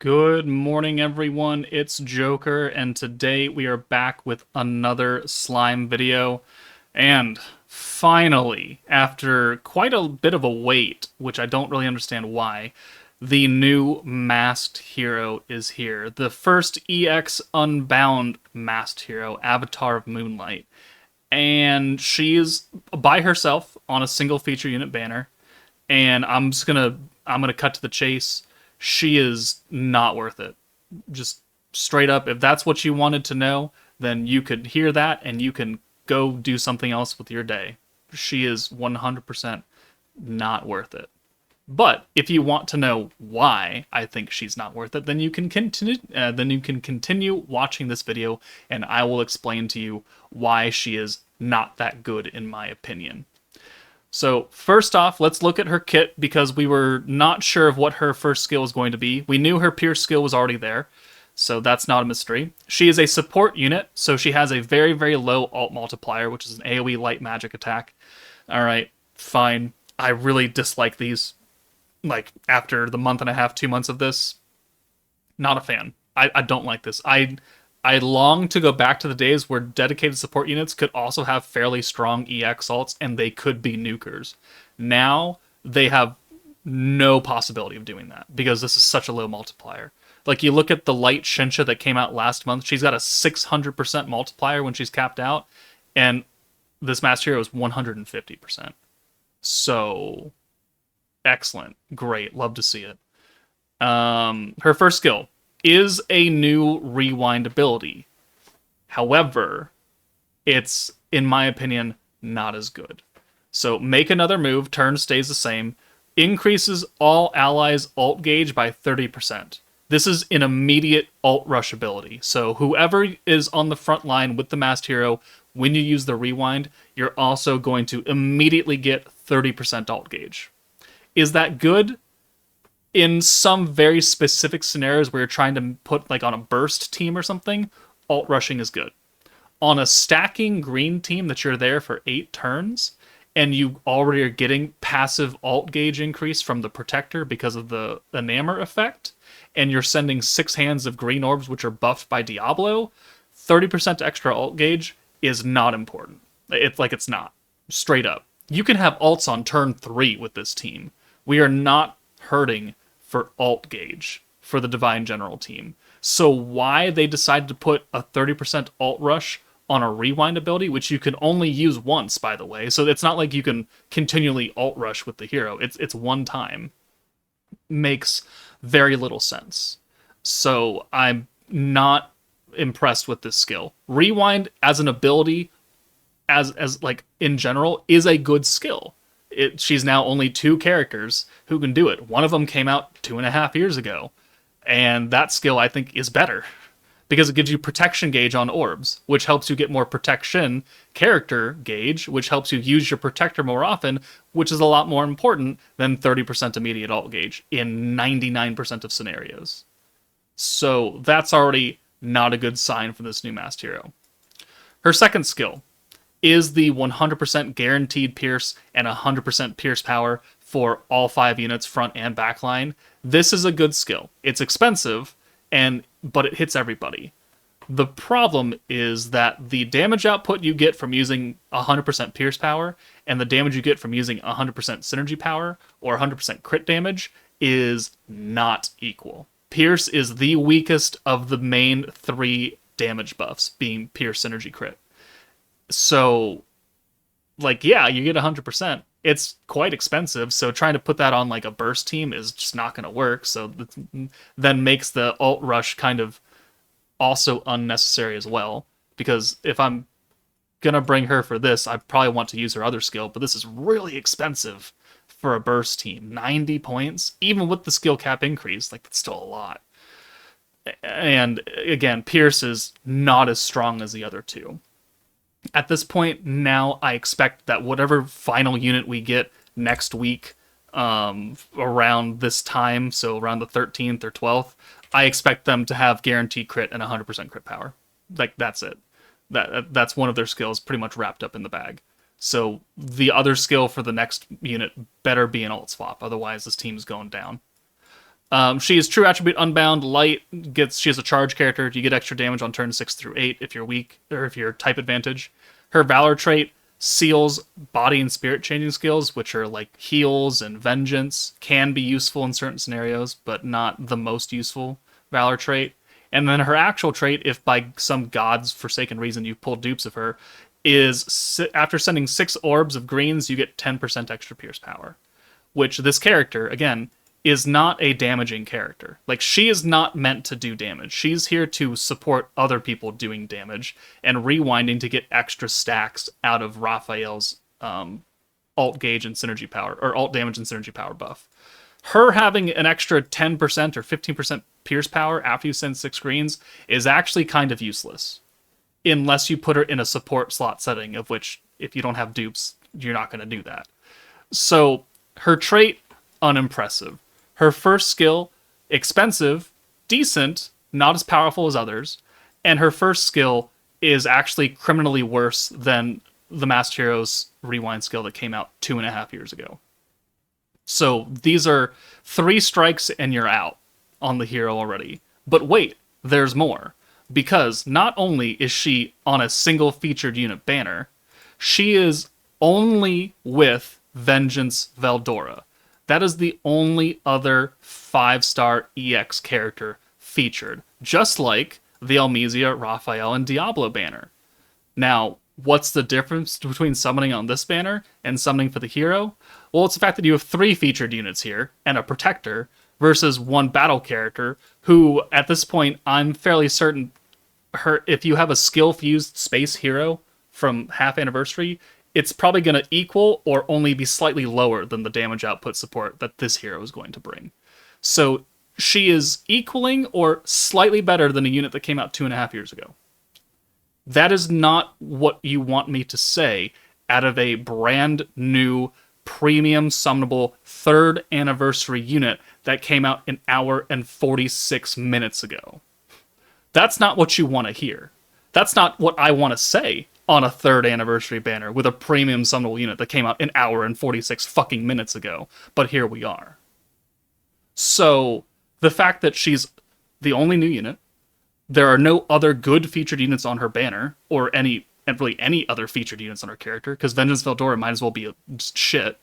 Good morning, everyone. It's Joker, and today we are back with another slime video. And finally, after quite a bit of a wait, which I don't really understand why, the new masked hero is here. The first EX Unbound masked hero, Avatar of Moonlight. And she is by herself on a single feature unit banner. And I'm gonna cut to the chase. She is not worth it. Just straight up, if that's what you wanted to know, then you could hear that and you can go do something else with your day. She is 100% not worth it. But if you want to know why I think she's not worth it, then you can continue. Then you can continue watching this video, and I will explain to you why she is not that good in my opinion. So first off, let's look at her kit because we were not sure of what her first skill was going to be. We knew her Pierce skill was already there, so that's not a mystery. She is a support unit, so she has a very, very low ult multiplier, which is an AoE light magic attack. Alright, fine. I really dislike these. Like, after the month and a half, 2 months of this, not a fan. I don't like this. I long to go back to the days where dedicated support units could also have fairly strong EX ults and they could be nukers. Now they have no possibility of doing that because this is such a low multiplier. Like, you look at the light Shinsha that came out last month, she's got a 600% multiplier when she's capped out, and this Master Hero is 150%. So, excellent. Great. Love to see it. Her first skill is a new rewind ability. However, it's, in my opinion, not as good. So make another move, turn stays the same, increases all allies' ult gauge by 30%. This is an immediate ult rush ability. So whoever is on the front line with the masked hero, when you use the rewind, you're also going to immediately get 30% ult gauge. Is that good? In some very specific scenarios where you're trying to put, like, on a burst team or something, alt rushing is good. On a stacking green team that you're there for 8 turns, and you already are getting passive alt gauge increase from the protector because of the enamor effect, and you're sending 6 hands of green orbs which are buffed by Diablo, 30% extra alt gauge is not important. It's not. Straight up. You can have alts on turn 3 with this team. We are not hurting for alt gauge for the Divine General team. So why they decided to put a 30% alt rush on a rewind ability, which you can only use once, by the way, so it's not like you can continually alt rush with the hero. It's one time. Makes very little sense. So I'm not impressed with this skill. Rewind as an ability, as like in general, is a good skill. She's now only 2 characters who can do it. One of them came out 2.5 years ago, and that skill, I think, is better because it gives you protection gauge on orbs, which helps you get more protection character gauge, which helps you use your protector more often, which is a lot more important than 30% immediate alt gauge in 99% of scenarios. So that's already not a good sign for this new masked hero. Her second skill is the 100% guaranteed pierce and 100% pierce power for all 5 units, front and back line. This is a good skill. It's expensive, but it hits everybody. The problem is that the damage output you get from using 100% pierce power and the damage you get from using 100% synergy power or 100% crit damage is not equal. Pierce is the weakest of the main 3 damage buffs, being pierce, synergy, crit. So, like, yeah, you get 100%. It's quite expensive, so trying to put that on, like, a burst team is just not going to work. So then makes the ult rush kind of also unnecessary as well. Because if I'm going to bring her for this, I probably want to use her other skill, but this is really expensive for a burst team. 90 points, even with the skill cap increase, like, that's still a lot. And, again, Pierce is not as strong as the other 2. At this point, now I expect that whatever final unit we get next week, around this time, so around the 13th or 12th, I expect them to have guaranteed crit and 100% crit power. Like, that's it. That's one of their skills pretty much wrapped up in the bag. So the other skill for the next unit better be an ult swap, otherwise this team's going down. She is true attribute unbound, light, she has a charge character. You get extra damage on turn 6 through 8 if you're weak, or if you're type advantage. Her valor trait seals body and spirit changing skills, which are like heals and vengeance, can be useful in certain scenarios, but not the most useful valor trait. And then her actual trait, if by some god's forsaken reason you pull dupes of her, is after sending 6 orbs of greens, you get 10% extra pierce power. Which this character, again, is not a damaging character. Like, she is not meant to do damage. She's here to support other people doing damage and rewinding to get extra stacks out of Raphael's alt gauge and synergy power, or alt damage and synergy power buff. Her having an extra 10% or 15% pierce power after you send 6 greens is actually kind of useless. Unless you put her in a support slot setting, of which, if you don't have dupes, you're not going to do that. So, her trait, unimpressive. Her first skill, expensive, decent, not as powerful as others. And her first skill is actually criminally worse than the Masked Hero's rewind skill that came out 2.5 years ago. So these are 3 strikes and you're out on the hero already. But wait, there's more. Because not only is she on a single featured unit banner, she is only with Vengeance Veldora. That is the only other 5-star EX character featured, just like the Almizia, Raphael, and Diablo banner. Now, what's the difference between summoning on this banner and summoning for the hero? Well, it's the fact that you have 3 featured units here and a protector versus 1 battle character who, at this point, I'm fairly certain if you have a skill-fused space hero from half anniversary, it's probably going to equal or only be slightly lower than the damage output support that this hero is going to bring. So she is equaling or slightly better than a unit that came out 2.5 years ago. That is not what you want me to say out of a brand new premium summonable 3rd anniversary unit that came out an hour and 46 minutes ago. That's not what you want to hear. That's not what I want to say on a 3rd anniversary banner with a premium summonable unit that came out an hour and 46 fucking minutes ago. But here we are. So, the fact that she's the only new unit, there are no other good featured units on her banner, or any other featured units on her character, because Vengeance Veldora might as well be just shit,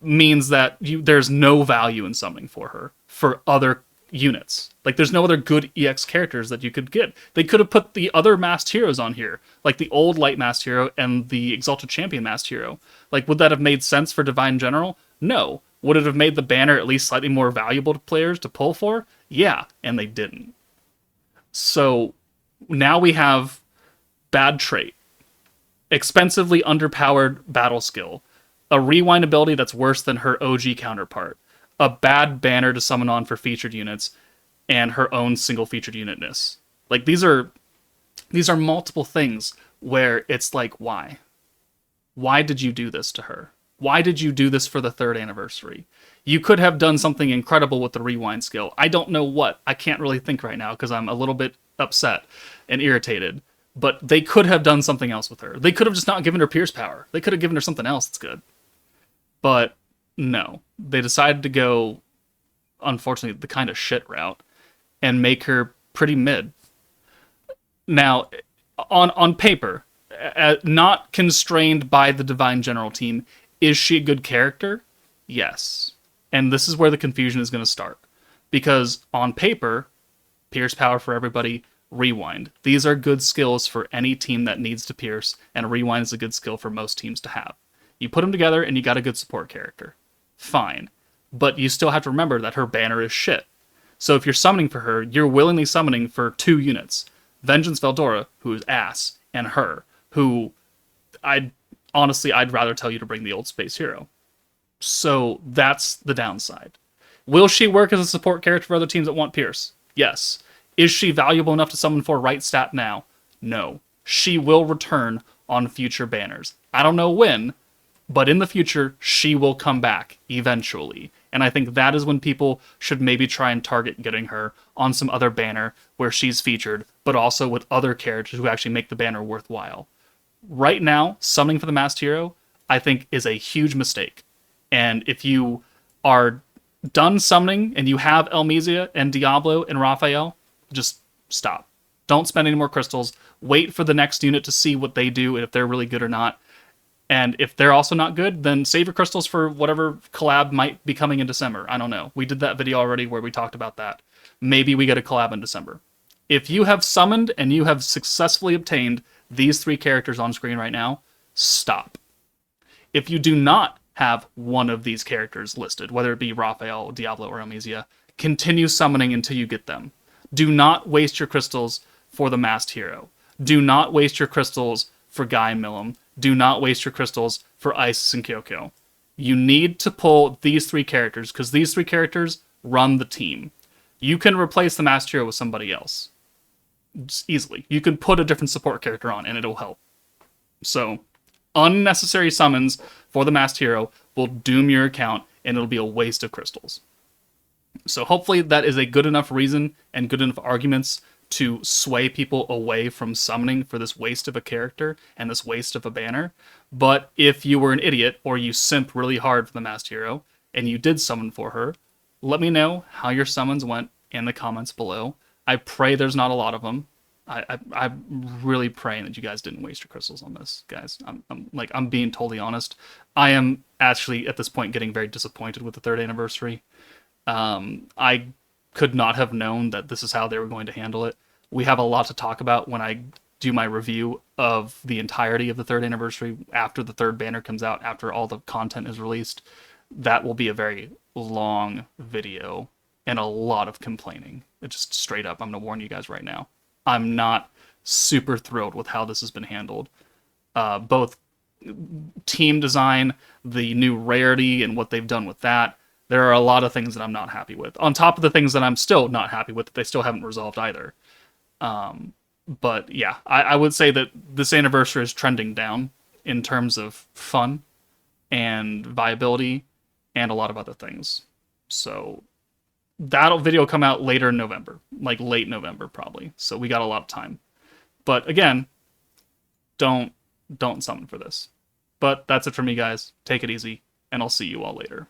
means that there's no value in summoning for her for other units. Like, there's no other good EX characters that you could get. They could have put the other masked heroes on here, like the old light masked hero and the Exalted Champion masked hero. Like, would that have made sense for Divine General? No. Would it have made the banner at least slightly more valuable to players to pull for? Yeah, and they didn't. So, now we have bad trait, expensively underpowered battle skill, a rewind ability that's worse than her OG counterpart, a bad banner to summon on for featured units, and her own single featured unitness. Like, these are multiple things where it's like, why? Why did you do this to her? Why did you do this for the 3rd anniversary? You could have done something incredible with the rewind skill. I don't know what. I can't really think right now because I'm a little bit upset and irritated. But they could have done something else with her. They could have just not given her pierce power. They could have given her something else that's good. But no, they decided to go, unfortunately, the kind of shit route and make her pretty mid. Now, on paper, not constrained by the Divine General team, is she a good character? Yes. And this is where the confusion is going to start. Because on paper, pierce power for everybody, rewind. These are good skills for any team that needs to pierce, and rewind is a good skill for most teams to have. You put them together and you got a good support character. Fine. But you still have to remember that her banner is shit. So if you're summoning for her, you're willingly summoning for 2 units. Vengeance Veldora, who is ass, and her, who I'd rather tell you to bring the old space hero. So that's the downside. Will she work as a support character for other teams that want Pierce? Yes. Is she valuable enough to summon for right stat now? No. She will return on future banners. I don't know when, but in the future, she will come back eventually. And I think that is when people should maybe try and target getting her on some other banner where she's featured, but also with other characters who actually make the banner worthwhile. Right now, summoning for the Masked Hero, I think, is a huge mistake. And if you are done summoning and you have Elmisia and Diablo and Raphael, just stop. Don't spend any more crystals. Wait for the next unit to see what they do and if they're really good or not. And if they're also not good, then save your crystals for whatever collab might be coming in December. I don't know. We did that video already where we talked about that. Maybe we get a collab in December. If you have summoned and you have successfully obtained these 3 characters on screen right now, stop. If you do not have one of these characters listed, whether it be Raphael, Diablo, or Elmisia, continue summoning until you get them. Do not waste your crystals for the masked hero. Do not waste your crystals for Guy and Millum. Do not waste your crystals for Isis and Kyoko. You need to pull these 3 characters, because these 3 characters run the team. You can replace the masked hero with somebody else. Just easily. You can put a different support character on, and it'll help. So, unnecessary summons for the masked hero will doom your account, and it'll be a waste of crystals. So hopefully that is a good enough reason and good enough arguments to sway people away from summoning for this waste of a character and this waste of a banner. But if you were an idiot or you simped really hard for the masked hero and you did summon for her, let me know how your summons went in the comments below. I pray there's not a lot of them. I'm really praying that you guys didn't waste your crystals on this, guys. I'm being totally honest. I am actually at this point getting very disappointed with the 3rd anniversary. I could not have known that this is how they were going to handle it. We have a lot to talk about when I do my review of the entirety of the 3rd anniversary after the 3rd banner comes out, after all the content is released. That will be a very long video and a lot of complaining. It's just straight up, I'm going to warn you guys right now. I'm not super thrilled with how this has been handled. Both team design, the new rarity, and what they've done with that. There are a lot of things that I'm not happy with. On top of the things that I'm still not happy with, that they still haven't resolved either. But yeah, I would say that this anniversary is trending down in terms of fun and viability and a lot of other things. So that'll video come out later in November, like late November probably. So we got a lot of time. But again, don't summon for this. But that's it for me, guys. Take it easy, and I'll see you all later.